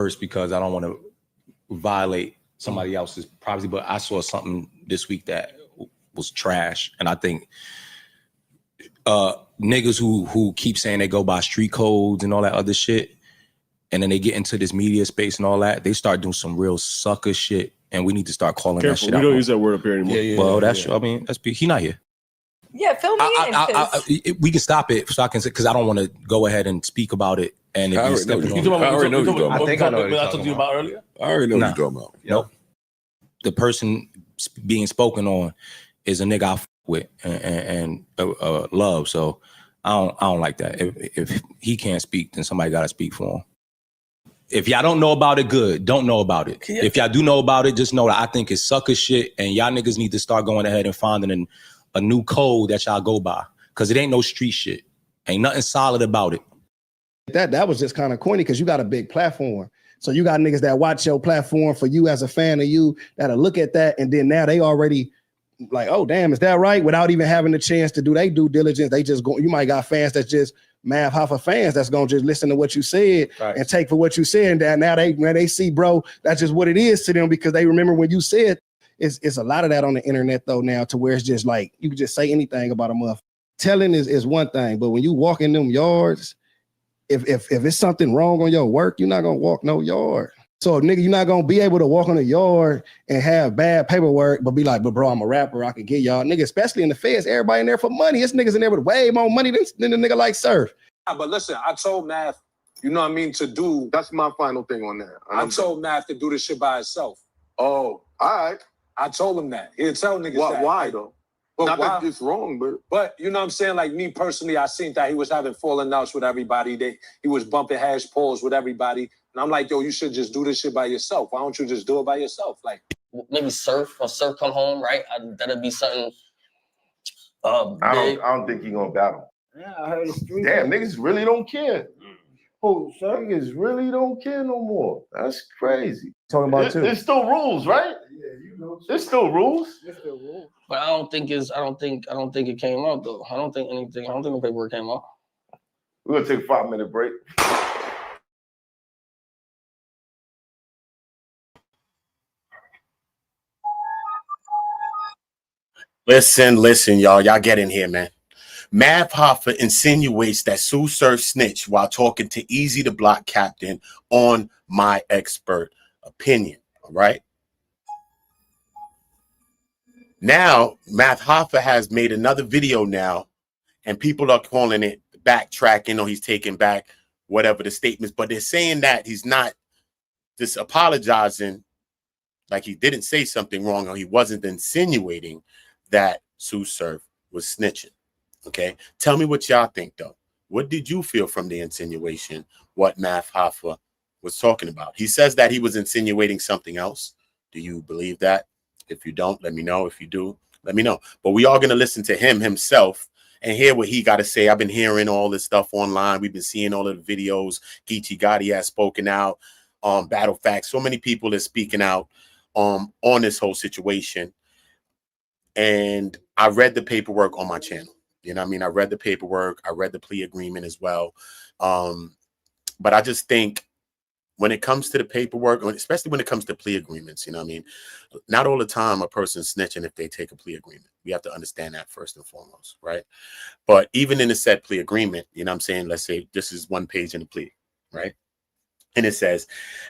first because I don't want to violate somebody else's privacy, but I saw something this week that was trash, and I think niggas who keep saying they go by street codes and all that other shit, and then they get into this media space and all that, they start doing some real sucker shit, and we need to start calling that shit out. We don't use that word up here anymore. Yeah, well, that's true. I mean, he not here. Yeah, fill me in. We can stop it so I can say, because I don't want to go ahead and speak about it. And if I already know what you're talking about earlier. I already know what you're talking about. Nope. The person being spoken on is a nigga I with and love. So I don't like that. If he can't speak, then somebody got to speak for him. If y'all don't know about it, good. Don't know about it. Yeah. If y'all do know about it, just know that I think it's sucker shit, and y'all niggas need to start going ahead and finding a new code that y'all go by, because it ain't no street shit. Ain't nothing solid about it. That was just kind of corny, because you got a big platform. So you got niggas that watch your platform for you as a fan of you, that'll look at that, and then now they already like, oh, damn, is that right? Without even having the chance to do their due diligence, they just go. You might got fans that's just Math Hoffa fans that's gonna just listen to what you said and take for what you said. And now when they see, bro, that's just what it is to them, because they remember when you said. It's a lot of that on the internet though now, to where it's just like you can just say anything about a motherfucker. Telling is one thing, but when you walk in them yards, if it's something wrong on your work, you're not gonna walk no yard. So nigga, you're not gonna be able to walk on a yard and have bad paperwork, but be like, but bro, I'm a rapper, I can get y'all. Nigga, especially in the feds, everybody in there for money. It's niggas in there with way more money than the nigga like Surf. But listen, I told Math, you know what I mean, to do. That's my final thing on that. I told Math to do this shit by himself. Oh, all right. I told him that. He'll tell niggas that. Why though? But not that it's wrong, but you know what I'm saying? Like me personally, I seen that he was having falling outs with everybody. He was bumping hash polls with everybody. And I'm like, yo, you should just do this shit by yourself. Why don't you just do it by yourself? Like maybe Surf come home, right? That'd be something. I don't think he's gonna battle. Yeah, I heard the street. Damn, niggas really don't care. Oh, niggas really don't care no more. That's crazy. Talking about too. There's still rules, right? Yeah, you know. There's still rules. There's still rules. But I don't think it came out though. I don't think the paperwork came out. We're gonna take a 5-minute break. Listen, y'all get in here, man. Math Hoffa insinuates that Sue Surf snitched while talking to Eazy the Block Captain on My Expert Opinion. All right. Now, Math Hoffa has made another video now, and people are calling it backtracking, or he's taking back whatever the statements, but they're saying that he's not just apologizing, like he didn't say something wrong, or he wasn't insinuating that Sue Surf was snitching. Okay, tell me what y'all think though. What did you feel from the insinuation? What Math Hoffa was talking about? He says that he was insinuating something else. Do you believe that? If you don't, let me know. If you do, let me know. But we are going to listen to him himself and hear what he got to say. I've been hearing all this stuff online. We've been seeing all of the videos. Geechee Gotti has spoken out. Battle Facts. So many people are speaking out on this whole situation. And I read the paperwork on my channel. You know what I mean? I read the paperwork. I read the plea agreement as well. But I just think when it comes to the paperwork, especially when it comes to plea agreements, you know what I mean? Not all the time a person's snitching if they take a plea agreement. We have to understand that first and foremost, right? But even in a said plea agreement, you know what I'm saying? Let's say this is one page in the plea, right? And it says,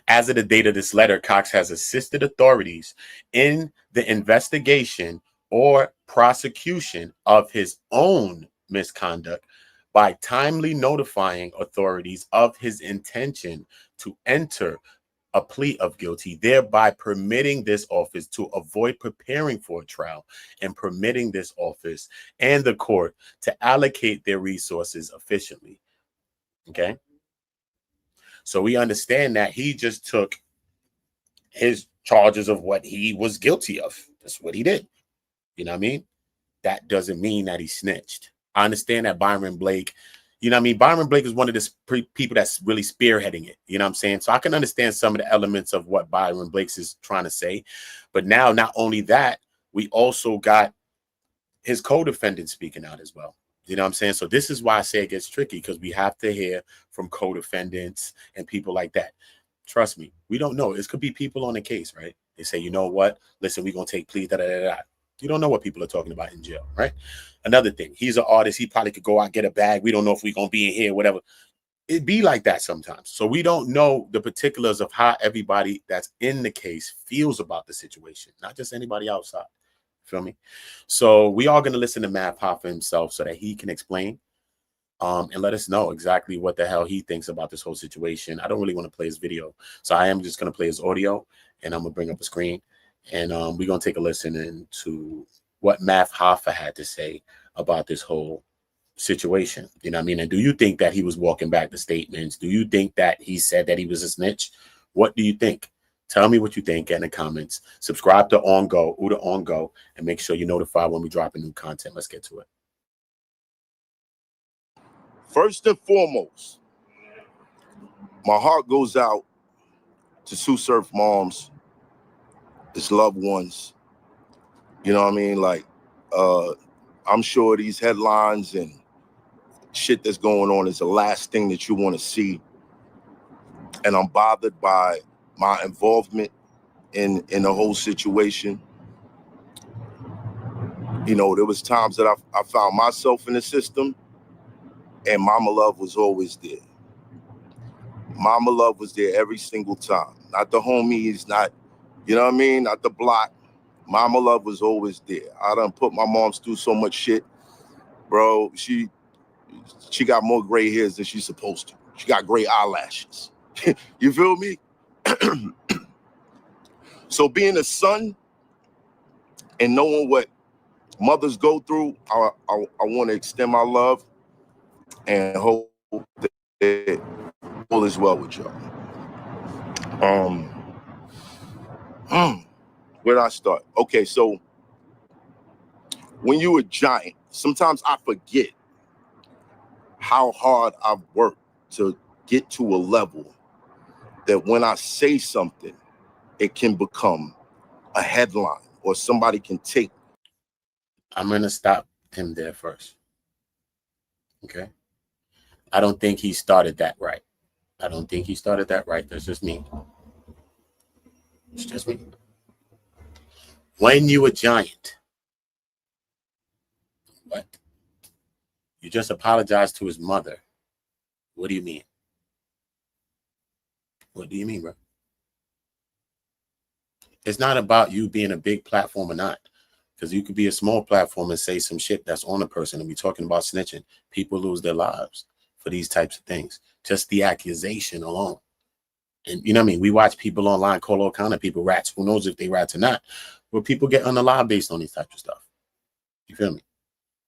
as of the date of this letter, Cox has assisted authorities in the investigation or prosecution of his own misconduct by timely notifying authorities of his intention to enter a plea of guilty, thereby permitting this office to avoid preparing for a trial and permitting this office and the court to allocate their resources efficiently. Okay. So we understand that he just took his charges of what he was guilty of. That's what he did. You know what I mean? That doesn't mean that he snitched. I understand that Byron Blake, you know what I mean? Byron Blake is one of the people that's really spearheading it. You know what I'm saying? So I can understand some of the elements of what Byron Blake is trying to say. But now, not only that, we also got his co-defendant speaking out as well. You know what I'm saying? So this is why I say it gets tricky, because we have to hear from co-defendants and people like that. Trust me, we don't know. It could be people on the case, right? They say, you know what? Listen, we're going to take pleas, da-da-da-da. You don't know what people are talking about in jail, right? Another thing, he's an artist. He probably could go out, get a bag. We don't know if we're going to be in here, whatever. It'd be like that sometimes. So we don't know the particulars of how everybody that's in the case feels about the situation, not just anybody outside. Feel me? So we are going to listen to Math Hoffa himself so that he can explain and let us know exactly what the hell he thinks about this whole situation. I don't really want to play his video, so I am just going to play his audio, and I'm going to bring up a screen, and we're going to take a listen into what Math Hoffa had to say about this whole situation. You know what I mean? And do you think that he was walking back the statements? Do you think that he said that he was a snitch? What do you think? Tell me what you think in the comments. Subscribe to On Go, Uda On Go, and make sure you're notified when we drop a new content. Let's get to it. First and foremost, my heart goes out to Sue Surf moms, his loved ones. You know what I mean? Like, I'm sure these headlines and shit that's going on is the last thing that you want to see. And I'm bothered by my involvement in the whole situation. You know, there was times that I found myself in the system, and Mama Love was always there. Mama Love was there every single time. Not the homies, not, you know what I mean? Not the block. Mama Love was always there. I done put my moms through so much shit. Bro, she got more gray hairs than she's supposed to. She got gray eyelashes. You feel me? So being a son and knowing what mothers go through, I want to extend my love and hope that all is well with y'all. Where did I start? Okay, so when you a giant, sometimes I forget how hard I've worked to get to a level that when I say something, it can become a headline or somebody can take. I'm going to stop him there first. Okay? I don't think he started that right. I don't think he started that right. That's just me. It's just me. When you a giant, what? You just apologized to his mother. What do you mean? What do you mean, bro? It's not about you being a big platform or not. Because you could be a small platform and say some shit that's on a person, and we're talking about snitching. People lose their lives for these types of things. Just the accusation alone. And you know what I mean? We watch people online call all kind of people rats. Who knows if they rats or not? But people get unalive based on these types of stuff. You feel me?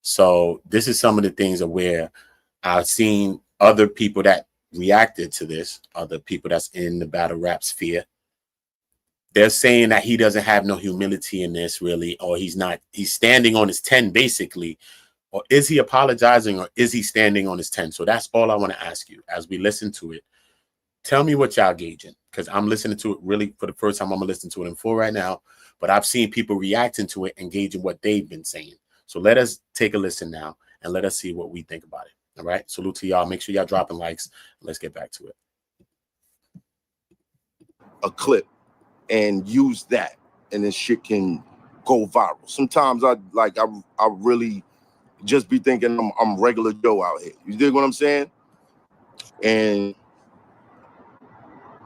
So this is some of the things of where I've seen other people that reacted to this, other people that's in the battle rap sphere. They're saying that he doesn't have no humility in this, really, or he's standing on his 10, basically. Or is he apologizing, or is he standing on his 10? So that's all I want to ask you as we listen to it. Tell me what y'all gauging, because I'm listening to it really for the first time. I'm going to listen to it in full right now, but I've seen people reacting to it, engaging what they've been saying. So let us take a listen now, and let us see what we think about it. All right? Salute to y'all. Make sure y'all dropping likes. Let's get back to it. A clip. And use that, and this shit can go viral. Sometimes I really just be thinking I'm regular Joe out here. You dig what I'm saying? And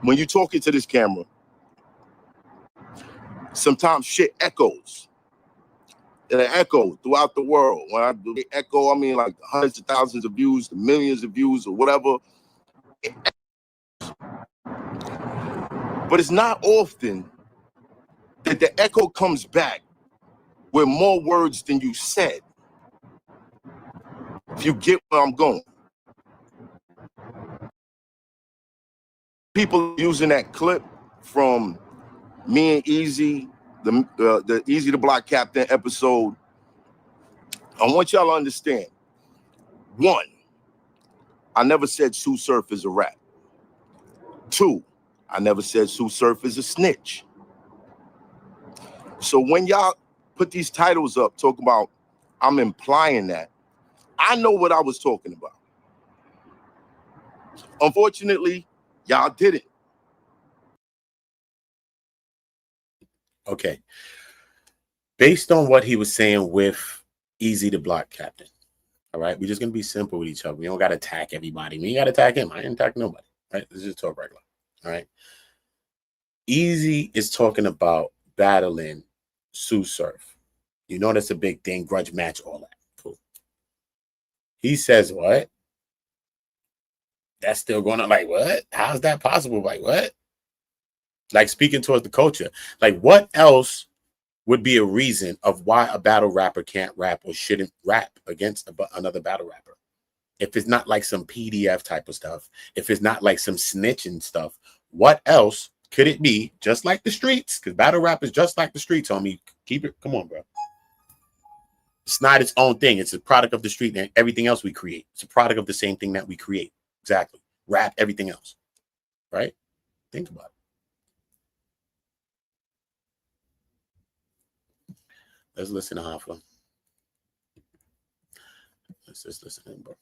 when you talking to this camera, sometimes shit echoes. And it echoes throughout the world. When I do echo, I mean like hundreds of thousands of views, to millions of views, or whatever. But it's not often that the echo comes back with more words than you said. If you get where I'm going. People using that clip from me and Eazy, the Eazy the Block Captain episode. I want y'all to understand. One, I never said Sue Surf is a rat. Two, I never said Sue Surf is a snitch. So when y'all put these titles up, talking about, I'm implying that, I know what I was talking about. Unfortunately, y'all didn't. Okay. Based on what he was saying with Eazy the Block Captain. All right. We're just going to be simple with each other. We don't got to attack everybody. We ain't got to attack him. I ain't attack nobody. Right. Let's just talk regular. All right. Eazy is talking about battling Sue Surf. You know, that's a big thing. Grudge match, all that. Cool. He says, what? That's still going on. Like, what? How's that possible? Like, what? Like, speaking towards the culture. Like, what else would be a reason of why a battle rapper can't rap or shouldn't rap against another battle rapper? If it's not like some PDF type of stuff, if it's not like some snitching stuff, what else could it be? Just like the streets, because battle rap is just like the streets, homie. Keep it. Come on, bro. It's not its own thing. It's a product of the street and everything else we create. It's a product of the same thing that we create. Exactly. Rap, everything else. Right? Think about it. Let's listen to Hoffa. Let's just listen to him, bro.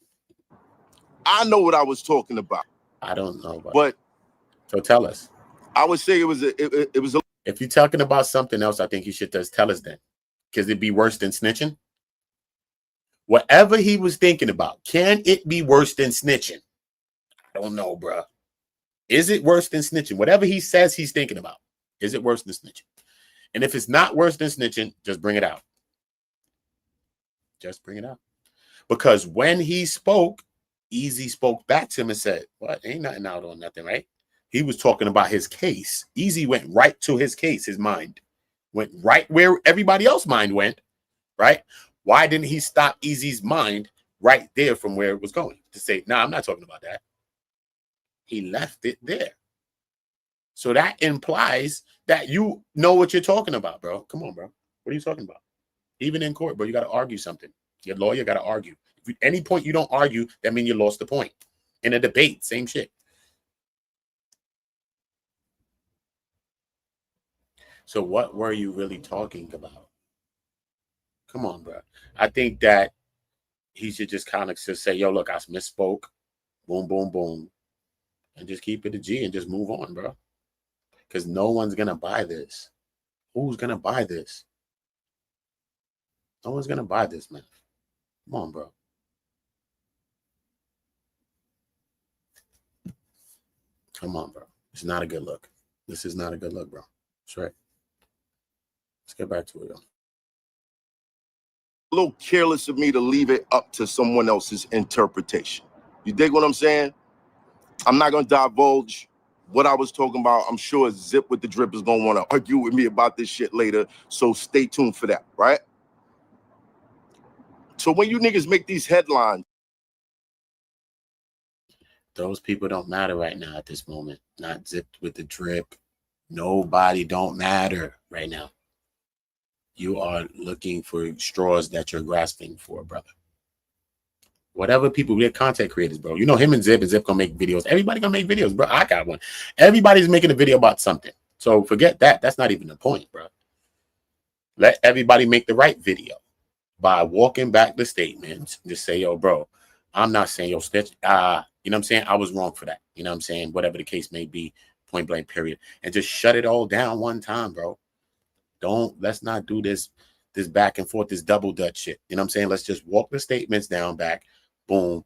I know what I was talking about. I don't know, but so tell us. I would say it was a. If you're talking about something else, I think you should just tell us then, because it'd be worse than snitching. Whatever he was thinking about, can it be worse than snitching? I don't know, bro. Is it worse than snitching? Whatever he says he's thinking about, is it worse than snitching? And if it's not worse than snitching, just bring it out. Just bring it out. Because when he spoke, Eazy spoke back to him and said, what? Ain't nothing out on nothing, right? He was talking about his case. Eazy went right to his case, his mind. Went right where everybody else's mind went, right? Why didn't he stop Eazy's mind right there from where it was going? To say, nah, I'm not talking about that. He left it there. So that implies that you know what you're talking about, bro. Come on, bro. What are you talking about? Even in court, bro, you got to argue something. Your lawyer got to argue. If at any point you don't argue, that means you lost the point. In a debate, same shit. So what were you really talking about? Come on, bro. I think that he should just kind of just say, yo, look, I misspoke. Boom, boom, boom. And just keep it a G and just move on, bro. Because no one's going to buy this. Who's going to buy this? No one's going to buy this, man. Come on, bro. Come on, bro. It's not a good look. This is not a good look, bro. That's right. Let's get back to it, though. A little careless of me to leave it up to someone else's interpretation. You dig what I'm saying? I'm not going to divulge what I was talking about. I'm sure Zip with the Drip is going to want to argue with me about this shit later. So stay tuned for that, right? So when you niggas make these headlines, those people don't matter right now at this moment. Not Zipped with the Drip. Nobody don't matter right now. You are looking for straws that you're grasping for, brother. Whatever people, we're content creators, bro. You know him and Zip gonna make videos. Everybody gonna make videos, bro. I got one. Everybody's making a video about something. So forget that. That's not even the point, bro. Let everybody make the right video by walking back the statements. Just say, yo, bro, I'm not saying yo snitch. You know what I'm saying? I was wrong for that. You know what I'm saying? Whatever the case may be, point blank, period. And just shut it all down one time, bro. Let's not do this back and forth, this double dutch shit. You know what I'm saying? Let's just walk the statements down back. Boom.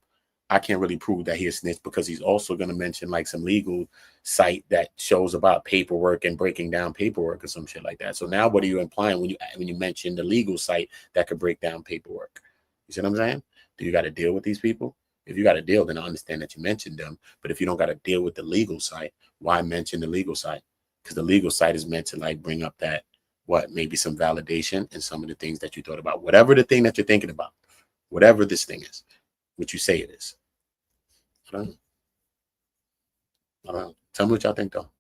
I can't really prove that he is snitched because he's also going to mention like some legal site that shows about paperwork and breaking down paperwork or some shit like that. So now what are you implying when you mention the legal site that could break down paperwork? You see what I'm saying? Do you got to deal with these people? If you got to deal, then I understand that you mentioned them. But if you don't got to deal with the legal site, why mention the legal site? Because the legal site is meant to like bring up that maybe some validation and some of the things that you thought about, whatever the thing that you're thinking about, whatever this thing is, what you say it is. I don't know. Tell me what y'all think, though.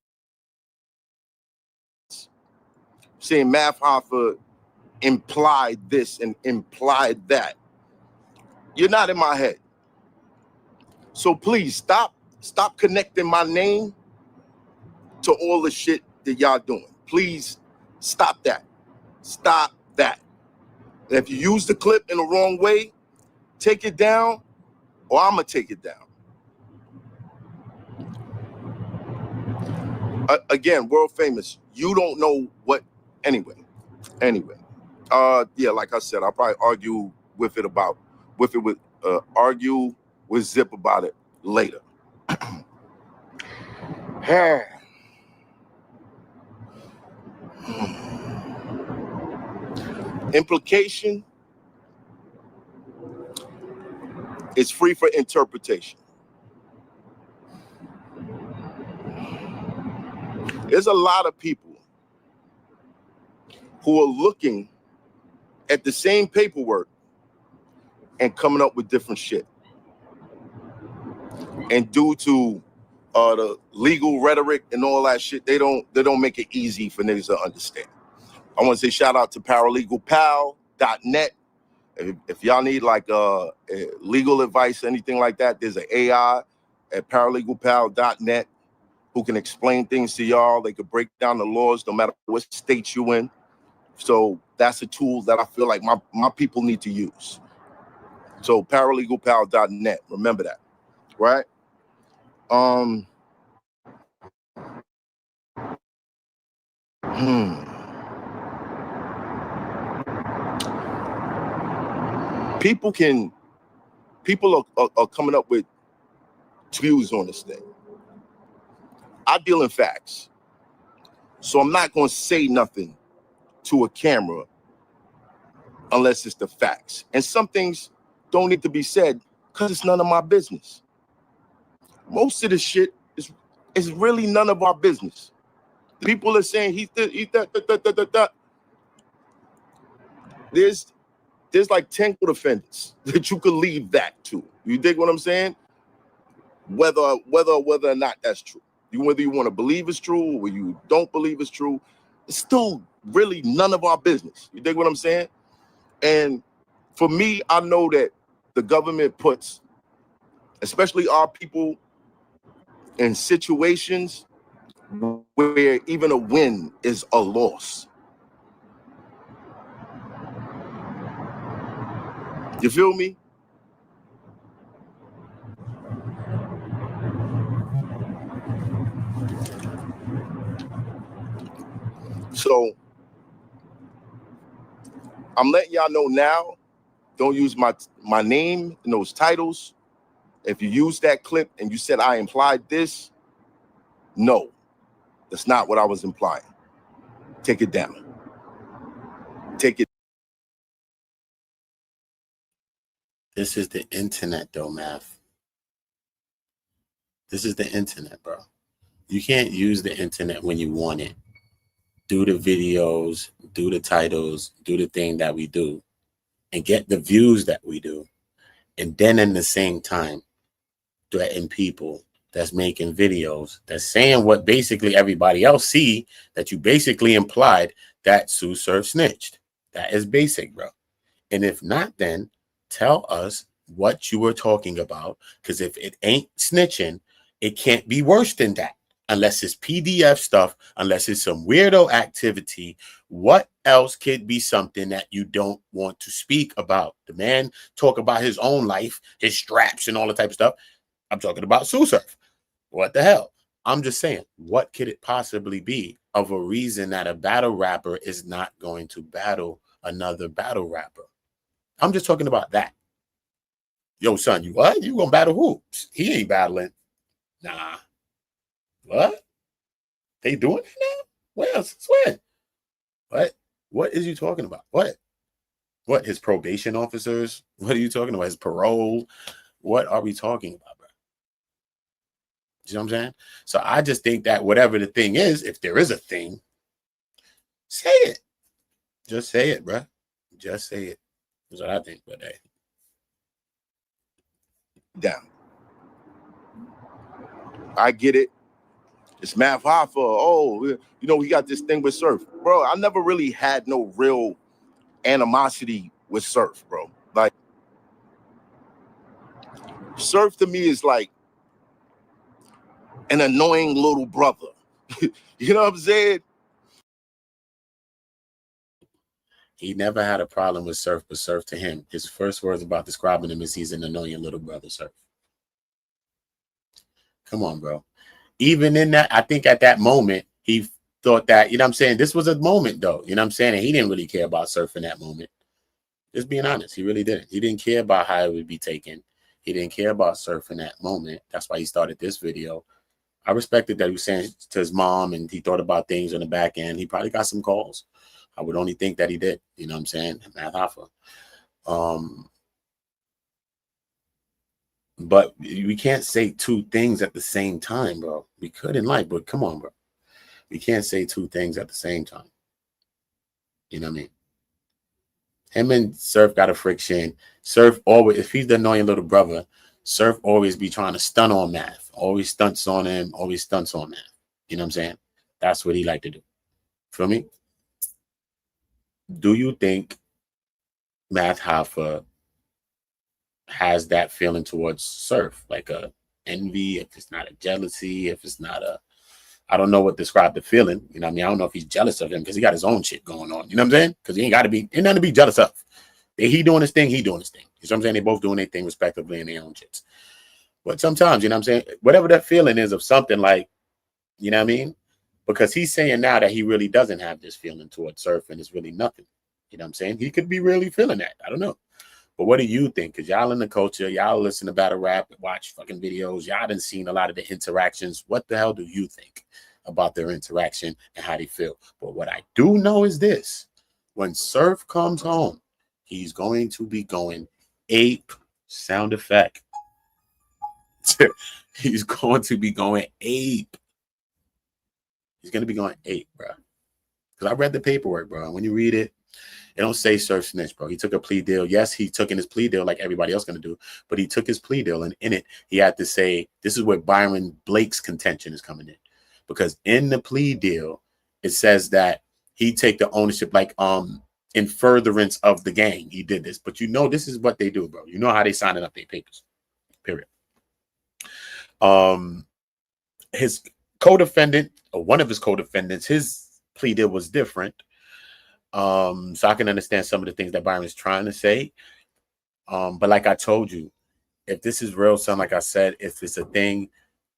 saying Math Hoffa implied this and implied that. You're not in my head. So please stop connecting my name to all the shit that y'all doing. Please stop that. Stop that. And if you use the clip in the wrong way, take it down, or I'm gonna take it down. Again, world famous. You don't know what Anyway. Yeah, like I said, I'll probably argue with Zip about it later. Implication is free for interpretation. There's a lot of people who are looking at the same paperwork and coming up with different shit. And due to the legal rhetoric and all that shit, they don't make it easy for niggas to understand. I want to say shout out to paralegalpal.net. If y'all need like legal advice, anything like that, there's an AI at paralegalpal.net who can explain things to y'all. They could break down the laws no matter what state you in. So that's a tool that I feel like my people need to use. So paralegalpal.net, remember that, right? People are coming up with views on this thing. I deal in facts. So I'm not going to say nothing to a camera unless it's the facts. And some things don't need to be said because it's none of my business. Most of the shit is really none of our business. People are saying he's that. There's like 10 defendants that you could leave that to. You dig what I'm saying? Whether or not that's true. Whether you want to believe it's true or you don't believe it's true, it's still really none of our business. You dig what I'm saying? And for me, I know that the government puts, especially our people, in situations where even a win is a loss. You feel me? So I'm letting y'all know now, don't use my name in those titles. If you use that clip and you said I implied this, no, that's not what I was implying. Take it down. Take it. This is the internet, though, Math. This is the internet, bro. You can't use the internet when you want it. Do the videos, do the titles, do the thing that we do, and get the views that we do. And then in the same time, threaten people that's making videos, that's saying what basically everybody else see, that you basically implied that Sue Surf snitched. That is basic, bro. And if not, then tell us what you were talking about, because if it ain't snitching, it can't be worse than that. Unless it's PDF stuff, unless it's some weirdo activity, what else could be something that you don't want to speak about? The man talk about his own life, his straps and all the type of stuff. I'm talking about Sue Surf. What the hell? I'm just saying, what could it possibly be of a reason that a battle rapper is not going to battle another battle rapper? I'm just talking about that. Yo, son, you what? You gonna battle who? He ain't battling. Nah. What? They doing it now? Where else? When? What? What is you talking about? What? What? His probation officers? What are you talking about? His parole? What are we talking about, bro? You know what I'm saying? So I just think that whatever the thing is, if there is a thing, say it. Just say it, bro. Just say it. That's what I think, but hey. Down. I get it. It's Math Hoffa. Oh, you know, we got this thing with Surf. Bro, I never really had no real animosity with Surf, bro. Like, Surf to me is like an annoying little brother. You know what I'm saying? He never had a problem with Surf, but Surf to him, his first words about describing him is he's an annoying little brother, Surf. Come on, bro. Even in that, I think at that moment, he thought that, you know what I'm saying, this was a moment though, you know what I'm saying, and he didn't really care about Surf in that moment. Just being honest, he really didn't. He didn't care about how it would be taken. He didn't care about Surf in that moment. That's why he started this video. I respected that he was saying to his mom and he thought about things on the back end. He probably got some calls. I would only think that he did, you know what I'm saying, Math Hoffa. But we can't say two things at the same time, bro. We could in life, but come on, bro. We can't say two things at the same time. You know what I mean? Him and Surf got a friction. Surf always, if he's the annoying little brother, Surf always be trying to stunt on Math. Always stunts on him, always stunts on Math. You know what I'm saying? That's what he like to do. Feel me? Do you think Math Hoffa has that feeling towards Surf? Like a envy, if it's not a jealousy, if it's not a, I don't know what describe the feeling. You know what I mean? I don't know if he's jealous of him because he got his own shit going on. You know what I'm saying? Because he ain't got to be, ain't nothing to be jealous of. He doing his thing, he doing his thing. You know what I'm saying? They both doing their thing respectively in their own shits. But sometimes, you know what I'm saying? Whatever that feeling is of something like, you know what I mean? Because he's saying now that he really doesn't have this feeling towards Surf and it's really nothing. You know what I'm saying? He could be really feeling that. I don't know. But what do you think? Because y'all in the culture, y'all listen to battle rap, watch fucking videos. Y'all done seen a lot of the interactions. What the hell do you think about their interaction and how they feel? But what I do know is this. When Surf comes home, he's going to be going ape, sound effect. He's going to be going ape. He's going to be going ape, bro. Because I read the paperwork, bro. When you read it, it don't say Surf snitch, bro. He took a plea deal. Yes, he took in his plea deal like everybody else going to do, but he took his plea deal, and in it, he had to say, this is where Byron Blake's contention is coming in. Because in the plea deal, it says that he take the ownership, like in furtherance of the gang. He did this. But you know this is what they do, bro. You know how they signing up their papers. Period. His co-defendant, or one of his co-defendants, his plea deal was different. So I can understand some of the things that Byron's trying to say. But like I told you, if this is real, son, like I said, if it's a thing,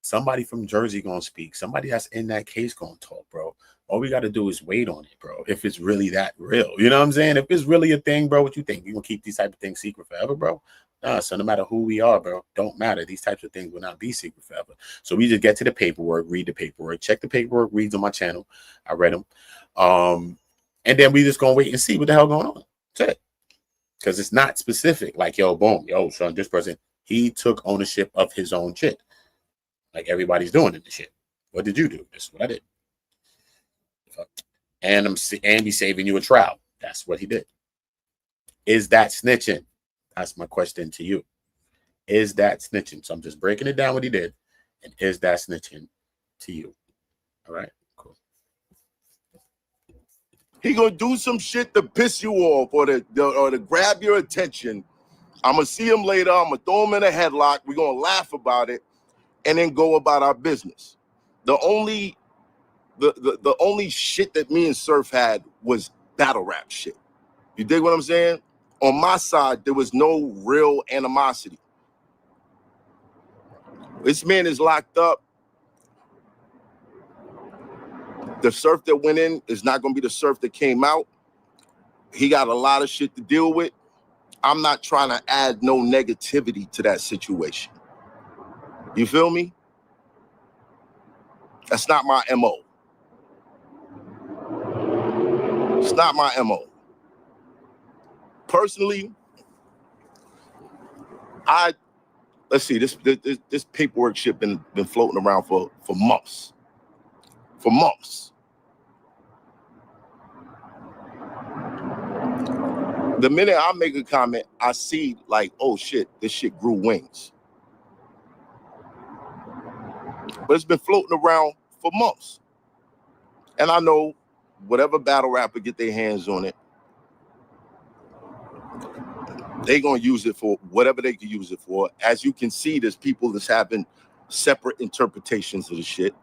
somebody from Jersey gonna speak. Somebody that's in that case gonna talk, bro. All we got to do is wait on it, bro. If it's really that real, you know what I'm saying? If it's really a thing, bro, what you think? You gonna keep these type of things secret forever, bro? Nah, so no matter who we are, bro, don't matter. These types of things will not be secret forever. So we just get to the paperwork, read the paperwork, check the paperwork, reads on my channel. I read them. And then we just gonna wait and see what the hell going on. That's it. Because it's not specific. Like, yo, boom, yo, son, this person, he took ownership of his own shit. Like everybody's doing in the shit. What did you do? This is what I did. And be saving you a trial. That's what he did. Is that snitching? That's my question to you. Is that snitching? So I'm just breaking it down what he did. And is that snitching to you? All right, cool. He gonna do some shit to piss you off or to grab your attention. I'm gonna see him later. I'm gonna throw him in a headlock. We're gonna laugh about it and then go about our business. The only shit that me and Surf had was battle rap shit. You dig what I'm saying? On my side, there was no real animosity. This man is locked up. The Surf that went in is not going to be the Surf that came out. He got a lot of shit to deal with. I'm not trying to add no negativity to that situation. You feel me? That's not my MO. It's not my MO. Personally, let's see, this paperwork shit been floating around for months. For months. The minute I make a comment, I see like, oh shit, this shit grew wings. But it's been floating around for months. And I know whatever battle rapper get their hands on it, they gonna use it for whatever they can use it for. As you can see, there's people that's having separate interpretations of the shit.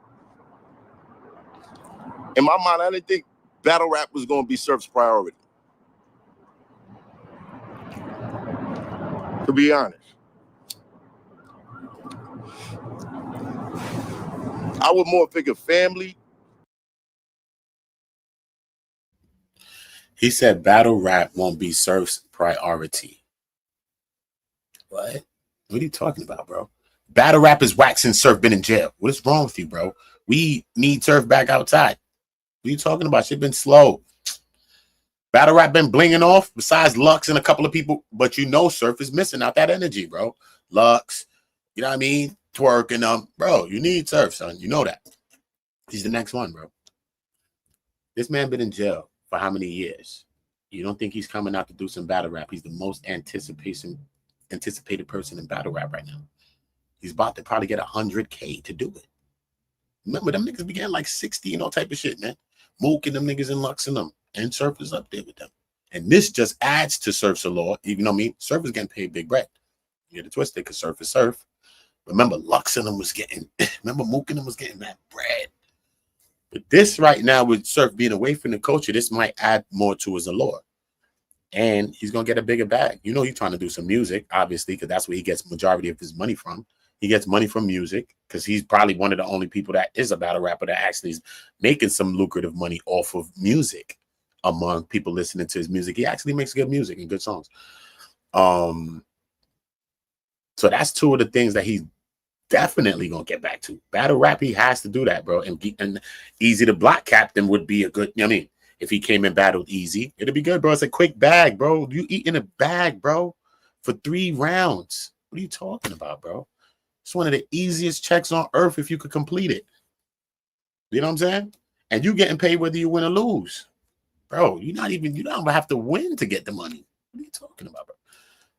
In my mind, I didn't think battle rap was gonna be Surf's priority. To be honest. I would more figure family, He said battle rap won't be Surf's priority. What? What are you talking about, bro? Battle rap is whack since Surf been in jail. What is wrong with you, bro? We need Surf back outside. What are you talking about? Shit been slow. Battle rap been blinging off besides Lux and a couple of people, but you know Surf is missing out that energy, bro. Lux, you know what I mean? Twerking, bro, you need Surf, son. You know that. He's the next one, bro. This man been in jail for how many years? You don't think he's coming out to do some battle rap? He's the most anticipated person in battle rap right now. He's about to probably get 100K to do it. Remember, them niggas began like 60 and all type of shit, man. Mook and them niggas and Lux and them. And Surf is up there with them. And this just adds to Surf's allure. Even though, Surf is getting paid big bread. You get it twisted because Surf is Surf. Remember, Lux and them was getting, remember Mook and them was getting that bread. But this right now, with Surf being away from the culture, this might add more to his allure. And he's going to get a bigger bag. You know he's trying to do some music, obviously, because that's where he gets majority of his money from. He gets money from music because he's probably one of the only people that is a battle rapper that actually is making some lucrative money off of music among people listening to his music. He actually makes good music and good songs. So that's two of the things that he's definitely going to get back to. Battle rap, he has to do that, bro. And Eazy the Block Captain would be a good, you know what I mean? If he came and battled Eazy, it'd be good, bro. It's a quick bag, bro. You eat in a bag, bro, for 3 rounds. What are you talking about, bro? It's one of the easiest checks on earth if you could complete it. You know what I'm saying? And you getting paid whether you win or lose. Bro, you don't even have to win to get the money. What are you talking about, bro?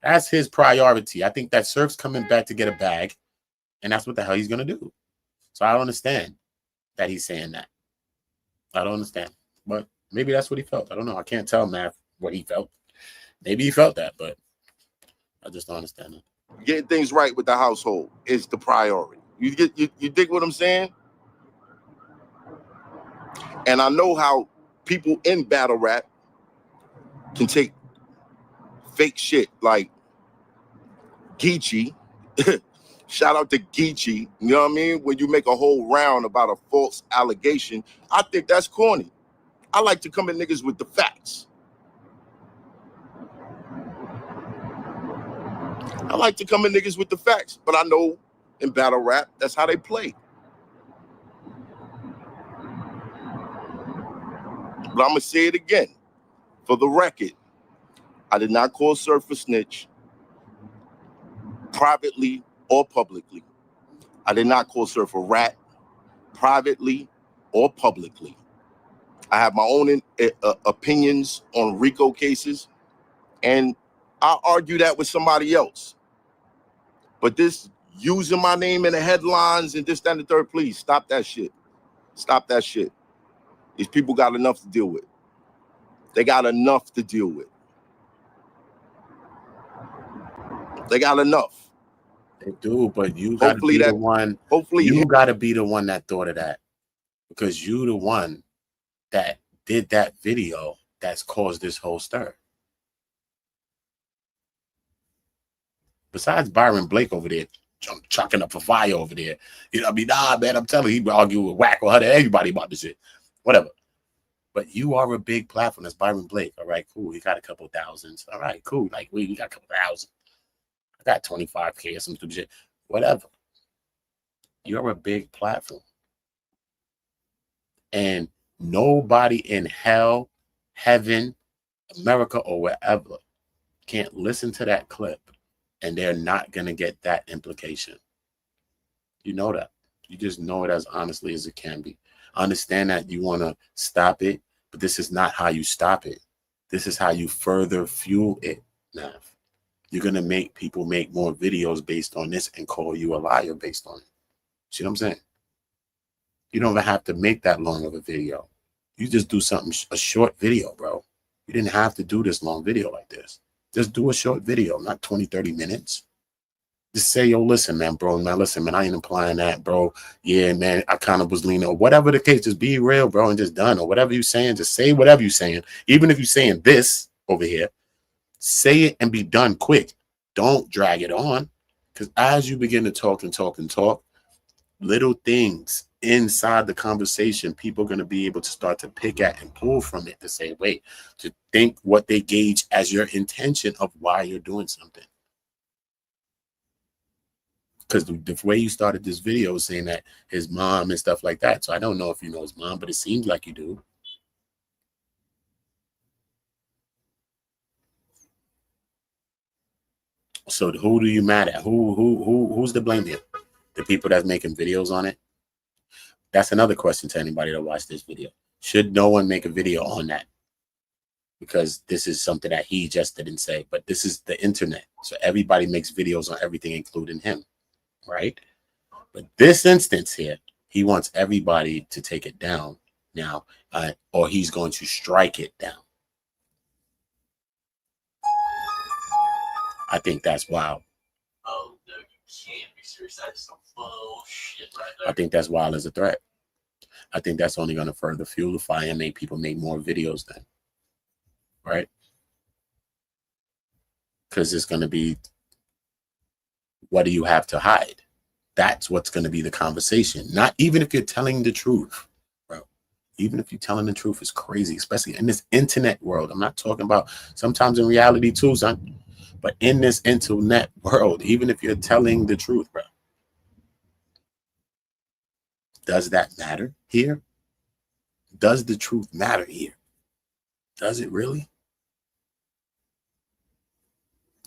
That's his priority. I think that Surf's coming back to get a bag, and that's what the hell he's going to do. So I don't understand that he's saying that. I don't understand. But maybe that's what he felt. I don't know. I can't tell Math what he felt. Maybe he felt that, but I just don't understand it. Getting things right with the household is the priority. You dig what I'm saying? And I know how people in battle rap can take fake shit like Geechee. Shout out to Geechee. You know what I mean? When you make a whole round about a false allegation, I think that's corny. I like to come at niggas with the facts. I like to come at niggas with the facts, but I know in battle rap, that's how they play. But I'm going to say it again. For the record, I did not call Surf a snitch, privately or publicly. I did not call Surf a rat, privately or publicly. I have my own opinions on RICO cases, and I'll argue that with somebody else. But this using my name in the headlines and this, that, and the third, please stop that shit. Stop that shit. These people got enough to deal with. They got enough to deal with. They got enough. They do, but you gotta be the one. Hopefully, you gotta be the one that thought of that, because you the one that did that video that's caused this whole stir. Besides Byron Blake over there, chucking up a fire over there. You know what I mean? Nah, man, I'm telling you, he argue with Whack or everybody about this shit. Whatever. But you are a big platform. That's Byron Blake. All right, cool. He got a couple thousands. All right, cool. Like, we got a couple thousand. I got 25K or some stupid shit. Whatever. You're a big platform. And nobody in hell, heaven, America, or wherever can't listen to that clip and they're not going to get that implication. You know that. You just know it as honestly as it can be. I understand that you want to stop it, but this is not how you stop it. This is how you further fuel it, Nav. You're going to make people make more videos based on this and call you a liar based on it. See what I'm saying? You don't even have to make that long of a video. You just do something, a short video, bro. You didn't have to do this long video like this. Just do a short video, not 20, 30 minutes. Just say, yo, listen, man, bro. Man, listen, man, I ain't implying that, bro. Yeah, man, I kind of was leaning, or whatever the case. Just be real, bro, and just done. Or whatever you're saying, just say whatever you're saying. Even if you're saying this over here, say it and be done quick. Don't drag it on. Because as you begin to talk and talk and talk, little things inside the conversation, people are going to be able to start to pick at and pull from it to say, wait, to think what they gauge as your intention of why you're doing something. Because the way you started this video was saying that his mom and stuff like that. So I don't know if you know his mom, but it seems like you do. So who do you mad at? Who's to blame here? The people that's making videos on it? That's another question to anybody that watched this video. Should no one make a video on that? Because this is something that he just didn't say, but this is the internet. So everybody makes videos on everything, including him, right? But this instance here, he wants everybody to take it down now, or he's going to strike it down. I think that's wild. Oh, no, you can't be serious. That's some bullshit right there. I think that's wild as a threat. I think that's only going to further fuel the fire and make people make more videos then. Right? Because it's going to be, what do you have to hide? That's what's going to be the conversation. Not even if you're telling the truth, bro. Even if you're telling the truth, is crazy, especially in this internet world. I'm not talking about sometimes in reality too, son. But in this internet world, even if you're telling the truth, bro, does that matter here? Does the truth matter here? Does it really?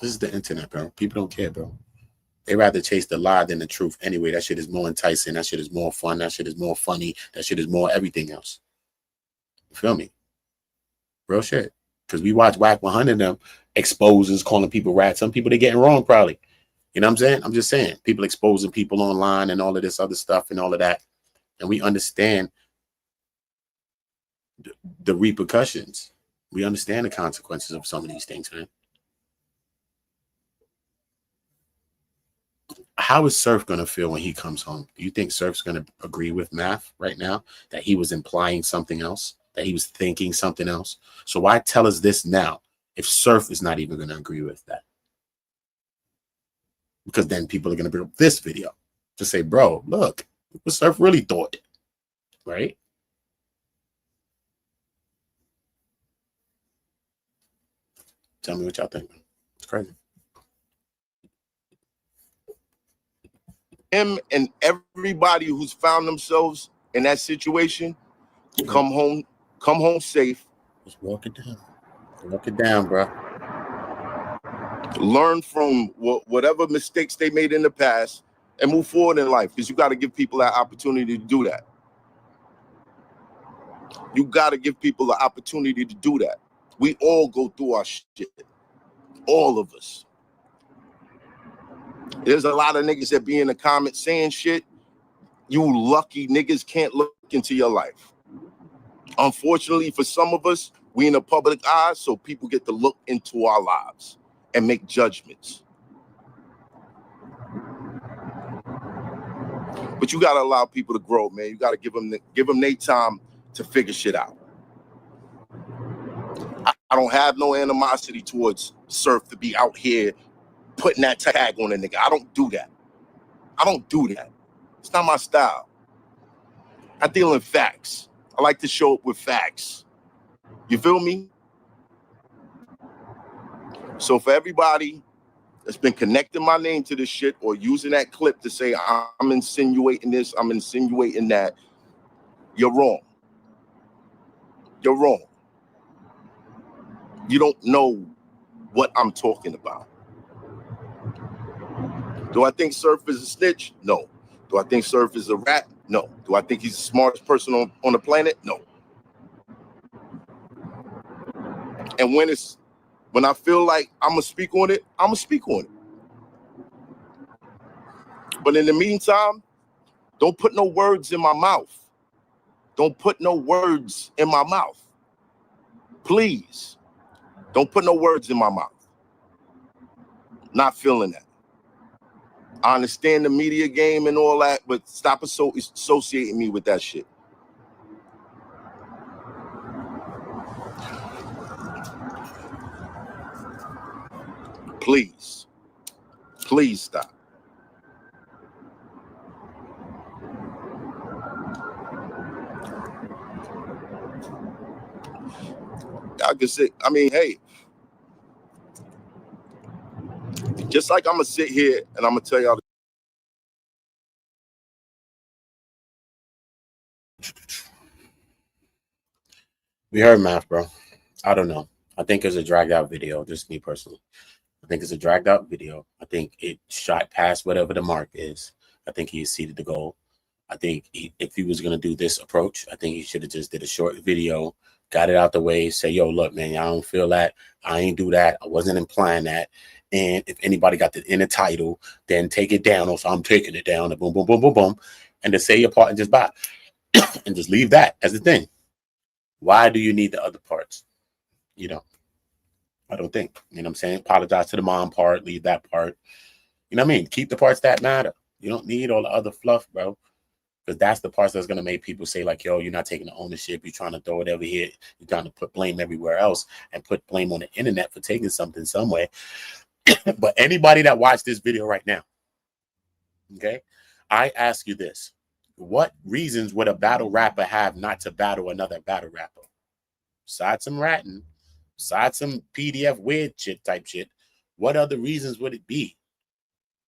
This is the internet, bro. People don't care, bro. They rather chase the lie than the truth anyway. That shit is more enticing. That shit is more fun. That shit is more funny. That shit is more everything else. You feel me? Real shit. Because we watch Whack 100 of them exposes, calling people rats. Some people, they getting wrong probably. You know what I'm saying? I'm just saying. People exposing people online and all of this other stuff and all of that. And we understand the repercussions. We understand the consequences of some of these things, man. How is Surf going to feel when he comes home? Do you think Surf's going to agree with Math right now that he was implying something else, that he was thinking something else? So why tell us this now if Surf is not even going to agree with that? Because then people are going to bring up this video to say, bro, look, what Surf really thought, right? Tell me what y'all think. It's crazy. Him and everybody who's found themselves in that situation, come home safe. Just walk it down. Walk it down, bro. Learn from whatever mistakes they made in the past and move forward in life, because you got to give people that opportunity to do that. You got to give people the opportunity to do that. We all go through our shit. All of us. There's a lot of niggas that be in the comments saying shit. You lucky niggas can't look into your life. Unfortunately, for some of us, we in the public eye, so people get to look into our lives and make judgments. But you got to allow people to grow, man. You got to give them their time to figure shit out. I don't have no animosity towards Surf to be out here putting that tag on a nigga. I don't do that. I don't do that. It's not my style. I deal in facts. I like to show up with facts. You feel me? So for everybody that's been connecting my name to this shit or using that clip to say I'm insinuating this, I'm insinuating that, you're wrong. You're wrong. You don't know what I'm talking about. Do I think Surf is a snitch? No. Do I think Surf is a rat? No. Do I think he's the smartest person on the planet? No. And when I feel like I'm going to speak on it, I'm going to speak on it. But in the meantime, don't put no words in my mouth. Don't put no words in my mouth. Please. Don't put no words in my mouth. Not feeling that. I understand the media game and all that, but stop associating me with that shit. Please. Please stop. I could sit. I mean, hey, just like I'm gonna sit here and I'm gonna tell y'all. We heard Math, bro. I don't know. I think it's a dragged out video. Just me personally. I think it's a dragged out video. I think it shot past whatever the mark is. I think he exceeded the goal. I think if he was going to do this approach, I think he should have just did a short video, got it out the way, say, yo, look, man, I don't feel that. I ain't do that. I wasn't implying that. And if anybody got the in the title, then take it down. Also, I'm taking it down. And boom, boom, boom, boom, boom. And to say your part and just buy. And just leave that as the thing. Why do you need the other parts? You know, I don't think. You know what I'm saying? Apologize to the mom part. Leave that part. You know what I mean? Keep the parts that matter. You don't need all the other fluff, bro. Because that's the parts that's going to make people say, like, yo, you're not taking the ownership. You're trying to throw it over here. You're trying to put blame everywhere else and put blame on the internet for taking something some way. But anybody that watched this video right now, okay, I ask you this. What reasons would a battle rapper have not to battle another battle rapper? Besides some ratting, besides some PDF weird shit type shit, what other reasons would it be?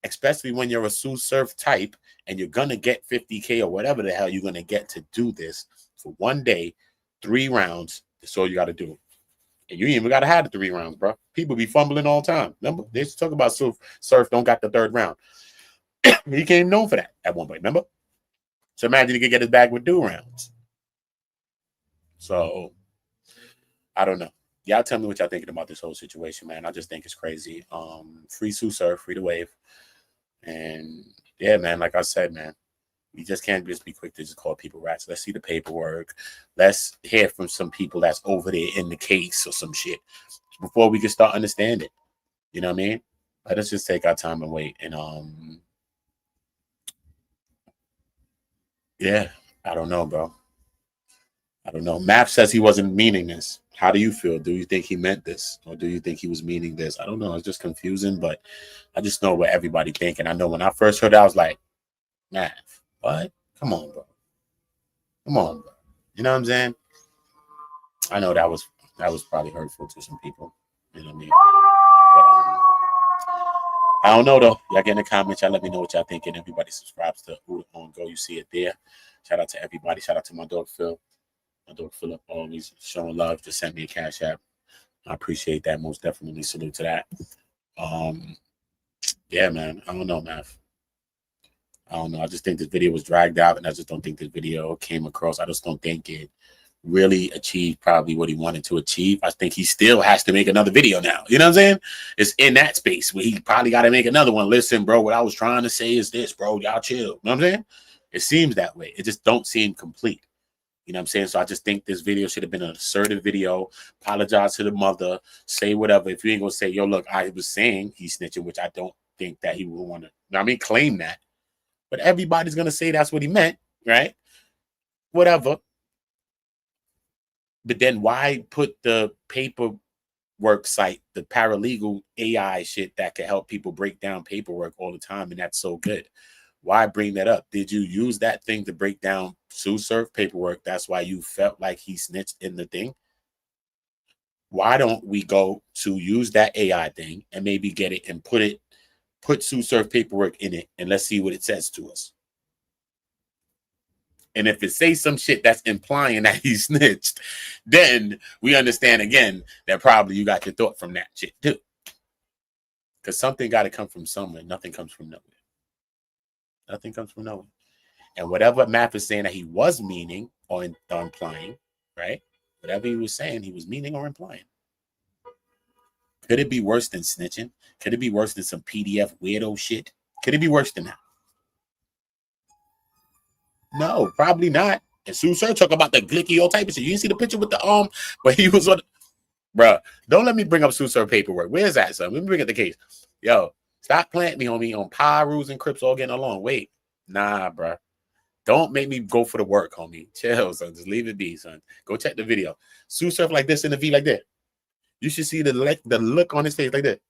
Especially when you're a Sue Surf type and you're going to get 50K or whatever the hell you're going to get to do this for one day, 3 rounds. That's all you got to do. And you ain't even got to have the 3 rounds, bro. People be fumbling all the time. Remember? They used to talk about Surf don't got the 3rd round. He came known for that at one point, remember? So imagine he could get his bag with 2 rounds. So, I don't know. Y'all tell me what y'all thinking about this whole situation, man. I just think it's crazy. Free Sue Surf, free the wave. And yeah, man, like I said, man, we just can't just be quick to just call people rats. Let's see the paperwork. Let's hear from some people that's over there in the case or some shit before we can start understanding. You know what I mean? Let us just take our time and wait. And yeah, I don't know, bro. I don't know. Map says he wasn't meaning this. How do you feel? Do you think he meant this? Or do you think he was meaning this? I don't know. It's just confusing, but I just know what everybody thinking. I know when I first heard it, I was like, man, what? Come on, bro. Come on, bro. You know what I'm saying? I know that was probably hurtful to some people. You know what I mean? But, I don't know, though. Y'all get in the comments. Y'all let me know what y'all thinking. Everybody subscribes to Who On Go. You see it there. Shout out to everybody. Shout out to my dog, Phil. My dog Philip always showing love. Just sent me a cash app. I appreciate that. Most definitely salute to that. Yeah, man. I don't know, man. I don't know. I just think this video was dragged out, and I just don't think this video came across. I just don't think it really achieved probably what he wanted to achieve. I think he still has to make another video now. You know what I'm saying? It's in that space where he probably got to make another one. Listen, bro, what I was trying to say is this, bro. Y'all chill. You know what I'm saying? It seems that way. It just don't seem complete. You know what I'm saying? So I just think this video should have been an assertive video. Apologize to the mother. Say whatever. If you ain't going to say, yo, look, I was saying he's snitching, which I don't think that he would want to, I mean, claim that. But everybody's going to say that's what he meant, right? Whatever. But then why put the paperwork site, the paralegal AI shit that can help people break down paperwork all the time, and that's so good? Why bring that up? Did you use that thing to break down Sue Surf paperwork? That's why you felt like he snitched in the thing? Why don't we go to use that AI thing and maybe get it and put Sue Surf paperwork in it, and let's see what it says to us. And if it says some shit that's implying that he snitched, then we understand again that probably you got your thought from that shit too. Because something got to come from somewhere. Nothing comes from nowhere. Nothing comes from nowhere. And whatever Math is saying that he was meaning or implying, right? Whatever he was saying, he was meaning or implying. Could it be worse than snitching? Could it be worse than some PDF weirdo shit? Could it be worse than that? No, probably not. And Sue Surf talk about the glicky all type of shit. You didn't see the picture with the but he was on. Bruh, don't let me bring up Sue Surf paperwork. Where's that, son? Let me bring up the case. Yo, stop planting me, homie, on Pyrus and Crips all getting along. Wait, nah, bruh. Don't make me go for the work, homie. Chill, son. Just leave it be, son. Go check the video. Sue Surf like this in the V like that. You should see the look on his face like that.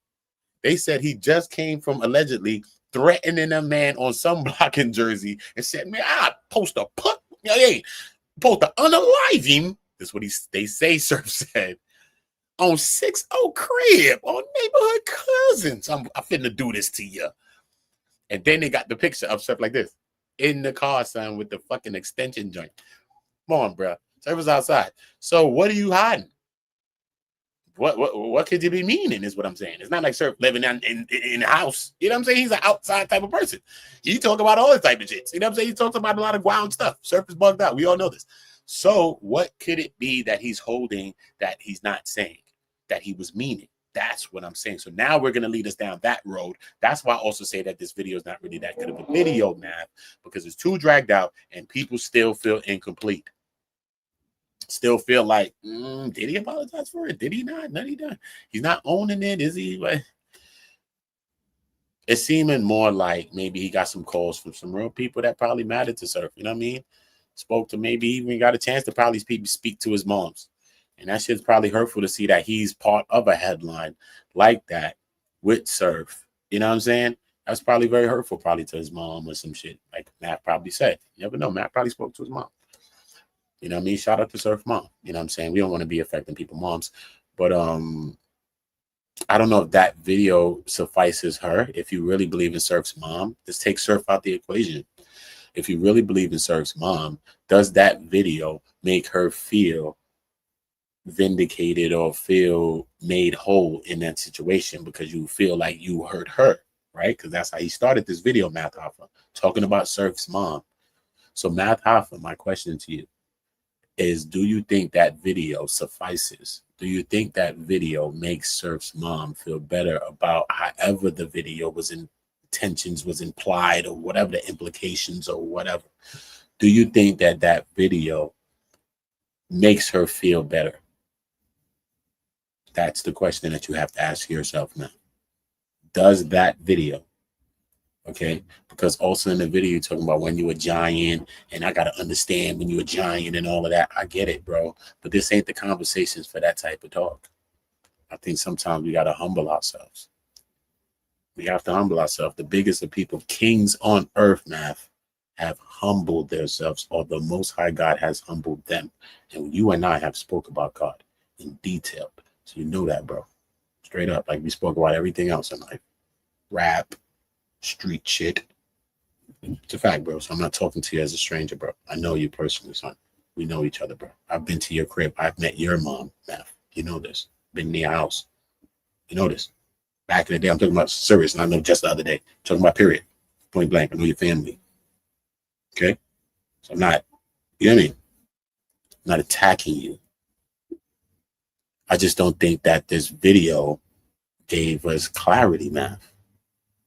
They said he just came from allegedly threatening a man on some block in Jersey and said, man, I post a put, hey, post to unalive him. That's what they say Surf said. on 60 crib on Neighborhood Cousins. I'm finna do this to you. And then they got the picture of stuff like this in the car, son, with the fucking extension joint. Come on, bro. Surf outside. So what are you hiding? What could you be meaning is what I'm saying. It's not like Surf living in the house. You know what I'm saying? He's an outside type of person. He talk about all this type of shit. You know what I'm saying? He talks about a lot of wild stuff. Surf is bugged out. We all know this. So what could it be that he's holding that he's not saying, that he was meaning? That's what I'm saying. So now we're going to lead us down that road. That's why I also say that this video is not really that good of a video, man, because it's too dragged out and people still feel incomplete. Still feel like, did he apologize for it? Did he not? No, he done. He's not owning it, is he? It's seeming more like maybe he got some calls from some real people that probably mattered to Surf. You know what I mean? Spoke to, maybe even got a chance to probably speak to his moms. And that shit's probably hurtful to see that he's part of a headline like that with Surf. You know what I'm saying? That's probably very hurtful probably to his mom or some shit. Like Matt probably said. You never know. Matt probably spoke to his mom. You know what I mean? Shout out to Surf mom. You know what I'm saying? We don't want to be affecting people's moms. But I don't know if that video suffices her. If you really believe in Surf's mom, just take Surf out the equation. If you really believe in Surf's mom, does that video make her feel vindicated or feel made whole in that situation because you feel like you hurt her, right? Because that's how he started this video, Math Hoffa, talking about Surf's mom. So Math Hoffa, my question to you is, do you think that video suffices? Do you think that video makes Surf's mom feel better about however the video was intentions was implied or whatever the implications or whatever? Do you think that that video makes her feel better? That's the question that you have to ask yourself now. Does that video, okay? Because also in the video, you're talking about when you a giant, and I got to understand when you a giant and all of that. I get it, bro. But this ain't the conversations for that type of talk. I think sometimes we got to humble ourselves. We have to humble ourselves. The biggest of people, kings on earth, Math, have humbled themselves, or the Most High God has humbled them. And you and I have spoke about God in detail. So you know that, bro. Straight up, like we spoke about everything else in life. Rap, street shit. It's a fact, bro. So I'm not talking to you as a stranger, bro. I know you personally, son. We know each other, bro. I've been to your crib. I've met your mom, Math. You know this. Been in your house. You know this. Back in the day, I'm talking about serious, and I know just the other day. I'm talking about period. Point blank. I know your family. Okay? So I'm not, you know what I mean? I'm not attacking you. I just don't think that this video gave us clarity, man.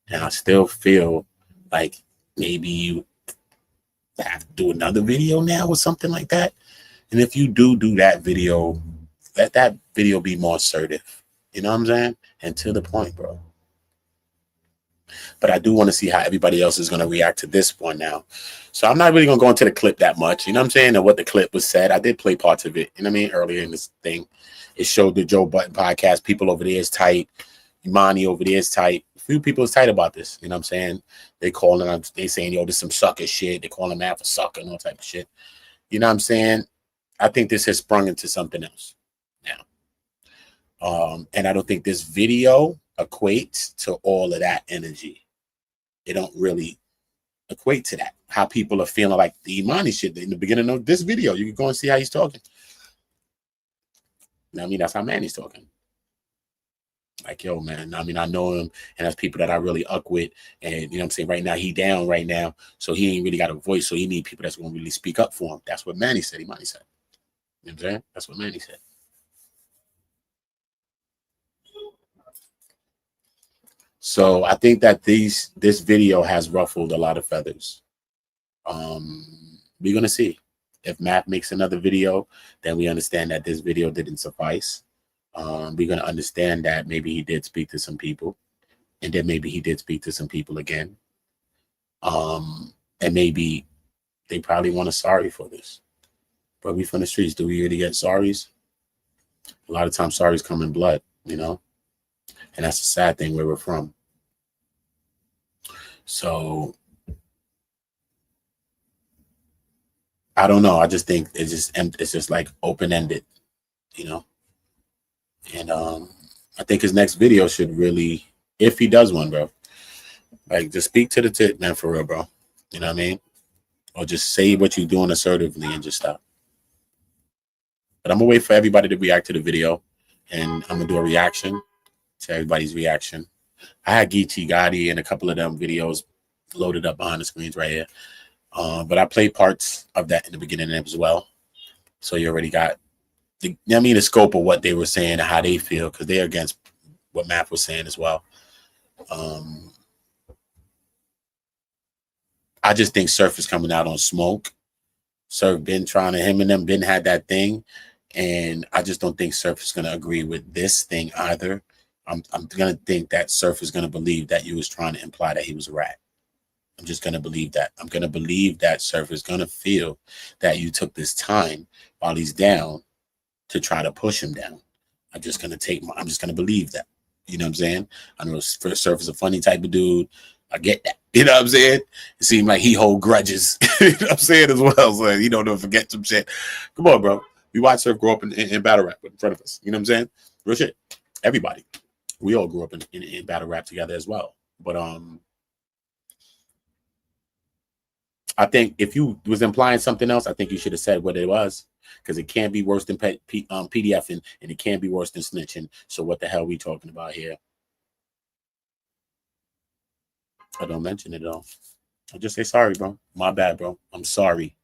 And I still feel like maybe you have to do another video now or something like that. And if you do that video, let that video be more assertive. You know what I'm saying? And to the point, bro. But I do want to see how everybody else is going to react to this one now. So I'm not really going to go into the clip that much. You know what I'm saying? And what the clip was said. I did play parts of it. You know what I mean? Earlier in this thing. It showed the Joe Budden podcast. People over there is tight. Imani over there is tight. A few people is tight about this. You know what I'm saying? They calling him, they saying, yo, this some sucker shit. They calling him Matt for sucker and all type of shit. You know what I'm saying? I think this has sprung into something else now. And I don't think this video equates to all of that energy. It don't really equate to that. How people are feeling like the Imani shit in the beginning of this video. You can go and see how he's talking. I mean, that's how Manny's talking. Like, yo, man, I mean, I know him, and that's people that I really uck with. And, you know what I'm saying? Right now, he down right now, so he ain't really got a voice, so he need people that's going to really speak up for him. That's what Manny said. Imani said. You know what I'm saying? That's what Manny said. So I think that this video has ruffled a lot of feathers. We're going to see. If Matt makes another video, then we understand that this video didn't suffice. We're going to understand that maybe he did speak to some people, and then maybe he did speak to some people again. And maybe they probably want a sorry for this. But we from the streets, do we really get sorries? A lot of times sorries come in blood, you know? And that's the sad thing where we're from. So I don't know. I just think it's just like open-ended, you know? And I think his next video should really, if he does one, bro, like just speak to the tit, man, for real, bro. You know what I mean? Or just say what you're doing assertively and just stop. But I'm gonna wait for everybody to react to the video, and I'm gonna do a reaction to everybody's reaction. I had Geechee Gotti and a couple of them videos loaded up behind the screens right here. But I played parts of that in the beginning as well. So you already got the scope of what they were saying and how they feel, because they're against what Math was saying as well. I just think Surf is coming out on smoke. Surf been trying to, him and them been had that thing. And I just don't think Surf is going to agree with this thing either. I'm going to think that Surf is going to believe that you was trying to imply that he was a rat. I'm just going to believe that. I'm going to believe that Surf is going to feel that you took this time while he's down to try to push him down. I'm just going to believe that. You know what I'm saying? I know Surf is a funny type of dude. I get that. You know what I'm saying? It seemed like he hold grudges. You know what I'm saying as well. So you don't forget some shit. Come on, bro. We watched Surf grow up in battle rap in front of us. You know what I'm saying? Real shit. Everybody. We all grew up in battle rap together as well. But I think if you was implying something else, I think you should have said what it was, because it can't be worse than PDFing, and it can't be worse than snitching. So what the hell are we talking about here? I don't mention it all. I just say sorry, bro. My bad, bro. I'm sorry.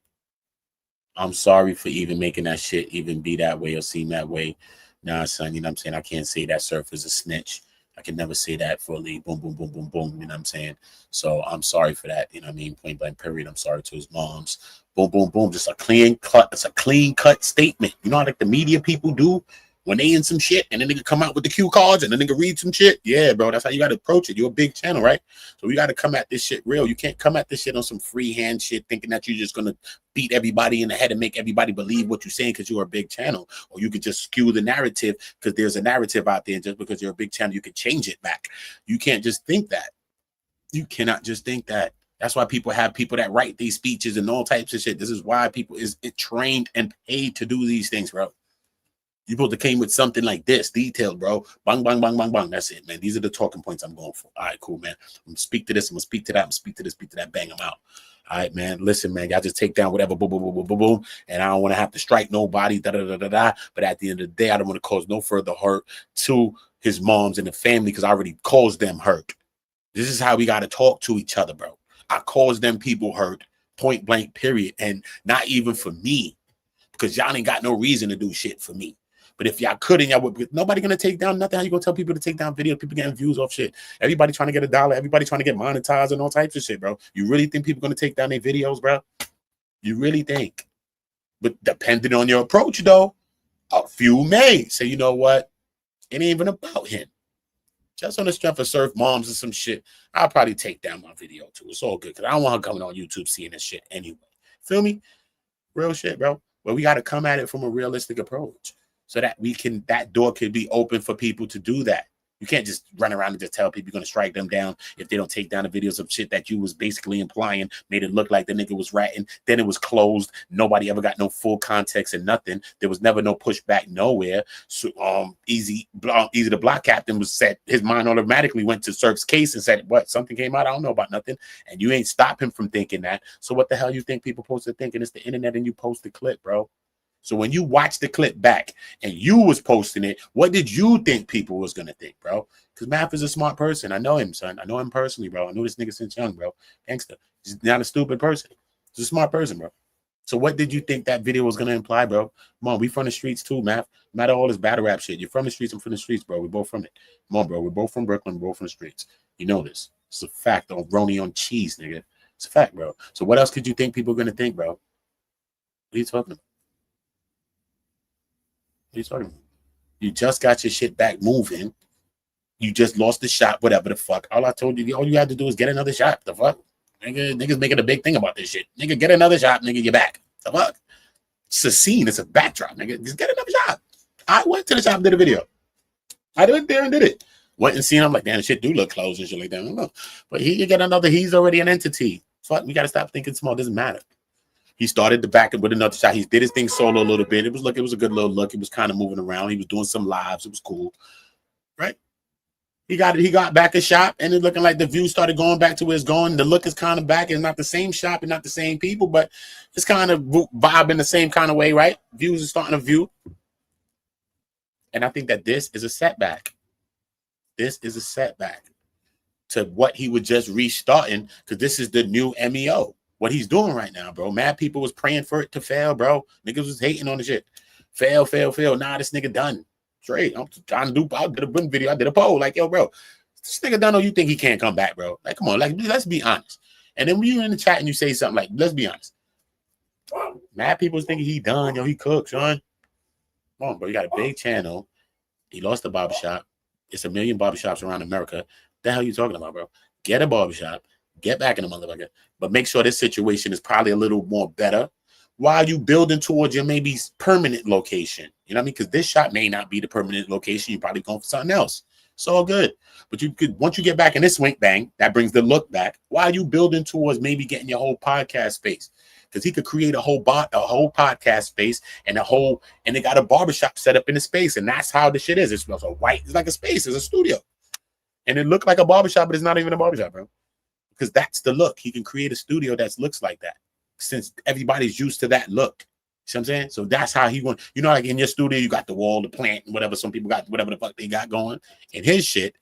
I'm sorry for even making that shit even be that way or seem that way. Nah, son, you know what I'm saying? I can't say that Surf is a snitch. I can never say that fully. Boom, boom, boom, boom, boom. You know what I'm saying? So I'm sorry for that. You know what I mean? Point blank, period. I'm sorry to his moms. Boom, boom, boom. Just a clean cut. It's a clean cut statement. You know how like the media people do when they in some shit and then they can come out with the cue cards and then they can read some shit? Yeah, bro. That's how you got to approach it. You're a big channel, right? So we got to come at this shit real. You can't come at this shit on some freehand shit thinking that you're just going to beat everybody in the head and make everybody believe what you're saying because you're a big channel. Or you could just skew the narrative because there's a narrative out there. And just because you're a big channel, you can change it back. You can't just think that. You cannot just think that. That's why people have people that write these speeches and all types of shit. This is why people is trained and paid to do these things, bro. You supposed to came with something like this, detailed, bro. Bang, bang, bang, bang, bang. That's it, man. These are the talking points I'm going for. All right, cool, man. I'm going to speak to this. I'm going to speak to that. I'm going to speak to this, speak to that. Bang, I'm out. All right, man. Listen, man. Y'all just take down whatever, boom, boom, boom, boom, boom, boom. And I don't want to have to strike nobody, da-da-da-da-da. But at the end of the day, I don't want to cause no further hurt to his moms and the family because I already caused them hurt. This is how we got to talk to each other, bro. I caused them people hurt, point blank, period. And not even for me, because y'all ain't got no reason to do shit for me. But if y'all couldn't, y'all would. Nobody gonna take down nothing. How you gonna tell people to take down videos? People getting views off shit. Everybody trying to get $1. Everybody trying to get monetized and all types of shit, bro. You really think people gonna take down their videos, bro? You really think? But depending on your approach, though, a few may say, you know what? It ain't even about him. Just on the strength of Surf moms and some shit, I'll probably take down my video too. It's all good because I don't want her coming on YouTube seeing this shit anyway. Feel me? Real shit, bro. But we got to come at it from a realistic approach. So that that door could be open for people to do that. You can't just run around and just tell people you're going to strike them down if they don't take down the videos of shit that you was basically implying, made it look like the nigga was ratting. Then it was closed. Nobody ever got no full context and nothing. There was never no pushback nowhere. So Eazy the Block Captain was said his mind automatically went to Surf's case and said, what, something came out? I don't know about nothing. And you ain't stop him from thinking that. So what the hell you think people supposed to think? And it's the internet and you post the clip, bro. So when you watch the clip back and you was posting it, what did you think people was going to think, bro? Because Math is a smart person. I know him, son. I know him personally, bro. I know this nigga since young, bro. Gangster. He's not a stupid person. He's a smart person, bro. So what did you think that video was going to imply, bro? Come on, we from the streets too, Math. No matter all this battle rap shit. You're from the streets. I'm from the streets, bro. We're both from it. Come on, bro. We're both from Brooklyn. We're both from the streets. You know this. It's a fact on Roni on cheese, nigga. It's a fact, bro. So what else could you think people are going to think, bro? What are you talking about? What are you talking about? You just got your shit back moving. You just lost the shot, whatever the fuck. All I told you, all you had to do is get another shot. The fuck? Niggas making a big thing about this shit. Nigga, get another shot, nigga, you're back. The fuck? It's a scene, it's a backdrop, nigga. Just get another shot. I went to the shop and did a video. I went there and did it. Went and seen him like, damn, the shit do look close and shit like that. I don't know. But he get another, he's already an entity. Fuck, we gotta stop thinking small. It doesn't matter. He started the back with another shot. He did his thing solo a little bit. It was a good little look. He was kind of moving around. He was doing some lives. It was cool, right? He got back a shot, and it's looking like the view started going back to where it's going. The look is kind of back. It's not the same shop and not the same people, but it's kind of vibing the same kind of way, right? Views are starting to view. And I think that this is a setback. This is a setback to what he was just restarting, because this is the new MEO. What he's doing right now, bro. Mad people was praying for it to fail, bro. Niggas was hating on the shit. Fail. Nah, this nigga done. Straight. I'm trying to do. I did a Budden video. I did a poll. Like, yo, bro, this nigga done, or you think he can't come back, bro? Like, come on. Like, let's be honest. And then when you're in the chat and you say something like, let's be honest. Mad people was thinking he done. Yo, he cooked, son. Come on, bro. You got a big channel. He lost the barbershop. It's 1 million barbershops around America. The hell you talking about, bro? Get a barbershop. Get back in the motherfucker. But make sure this situation is probably a little more better while you building towards your maybe permanent location. You know what I mean? Because this shop may not be the permanent location. You're probably going for something else. It's all good. But you could, once you get back in this swing, bang, that brings the look back. While you building towards maybe getting your whole podcast space. Because he could create a whole podcast space and they got a barbershop set up in the space. And that's how the shit is. It's like a space. It's a studio. And it looked like a barbershop, but it's not even a barbershop, bro. Because that's the look. He can create a studio that looks like that, since everybody's used to that look. See what I'm saying? So that's how he want. You know, like in your studio, you got the wall, the plant, and whatever. Some people got whatever the fuck they got going. In his shit,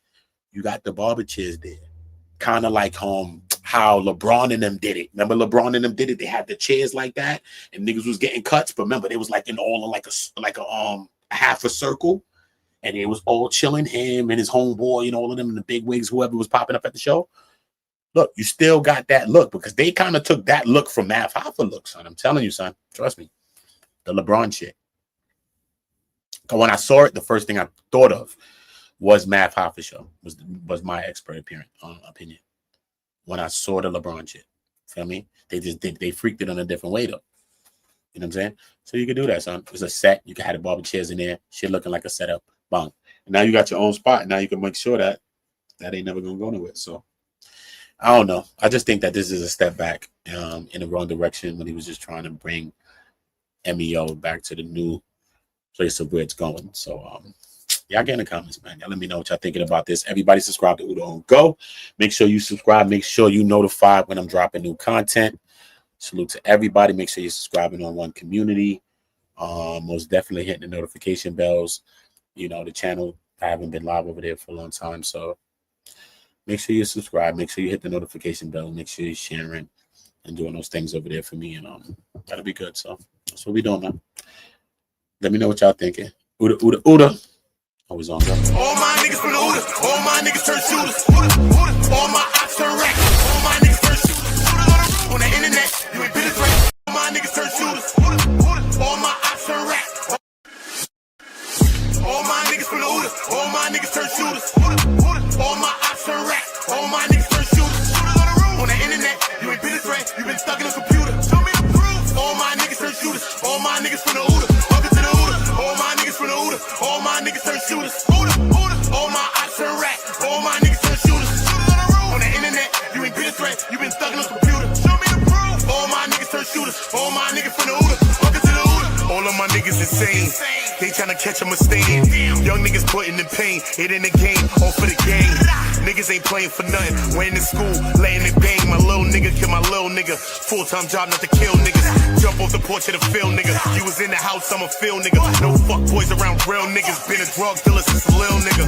you got the barber chairs there. Kind of like how LeBron and them did it. Remember LeBron and them did it? They had the chairs like that, and niggas was getting cuts. But remember, they was like in a half a circle, and it was all chilling. Him and his homeboy, and all of them in the big wigs, whoever was popping up at the show. Look, you still got that look, because they kind of took that look from Math Hoffa look, son. I'm telling you, son. Trust me. The LeBron shit. So when I saw it, the first thing I thought of was Math Hoffa show. Was my expert opinion. When I saw the LeBron shit. Feel me? They freaked it on a different way, though. You know what I'm saying? So you can do that, son. It's a set. You can have the barber chairs in there. Shit looking like a setup. Bang. And now you got your own spot. And now you can make sure that ain't never going to go nowhere. So I don't know. I just think that this is a step back in the wrong direction when he was just trying to bring MEO back to the new place of where it's going. So y'all get in the comments, man. Y'all let me know what y'all thinking about this. Everybody subscribe to Udo on Go. Make sure you subscribe. Make sure you notified when I'm dropping new content. Salute to everybody. Make sure you're subscribing on One Community. Most definitely hitting the notification bells. You know, the channel, I haven't been live over there for a long time, so make sure you subscribe. Make sure you hit the notification bell. Make sure you're sharing and doing those things over there for me. And that'll be good. So that's what we doing, man. Let me know what y'all thinking. Uda. Always on go. All my niggas from the Uda. All my niggas turn shooters. All my ops turn racks. All my niggas turn shooters. On the internet, you ain't been a threat. All my niggas turn shooters. All my ops turn racks. All my niggas from the Uda. All my niggas turn shooters. All my ops turn racks. All my niggas turn shooters. On the internet, you ain't been a threat. You been stuck in a computer. Show me the proof. All my niggas turn shooters. All my niggas from the Uda. Welcome to the Uda. All my niggas from the Uda. All my niggas turn shooters. All my ops turn racks. All my niggas turn shooters. On the internet, you ain't been a threat. You been stuck in a computer. Show me the proof. All my niggas turn shooters. All my niggas from the Uda. Welcome to the Uda. All of my niggas insane. They tryna catch a mistake. Young niggas putting in pain. It in the game, all for the game. Niggas ain't playing for nothing. Went in school, laying in bang. My little nigga kill my little nigga. Full-time job not to kill niggas. Jump off the porch of the field, nigga. You was in the house, I'm a field nigga. No fuck boys around real niggas. Been a drug dealer since a little nigga,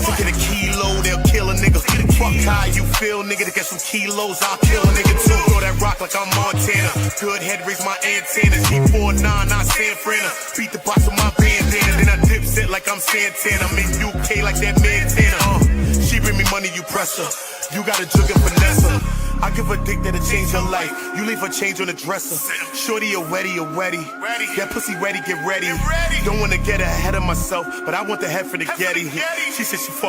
So get a kilo, they'll kill a nigga. Fuck how you feel, nigga. To get some kilos, I'll kill a nigga too. Throw that rock like I'm Montana. Good head, raise my antennas. G49, not San Fran. Beat the box with my bandana. Then I dip set like I'm Santana. I'm in UK like that Montana. She bring me money, you press her. You got a jug of finesse. I give a dick that'll change your life. You leave her change on the dresser. Shorty, a wetty, a wetty. That pussy ready, get ready. Don't wanna get ahead of myself, but I want the head for the Getty. She said she fuck.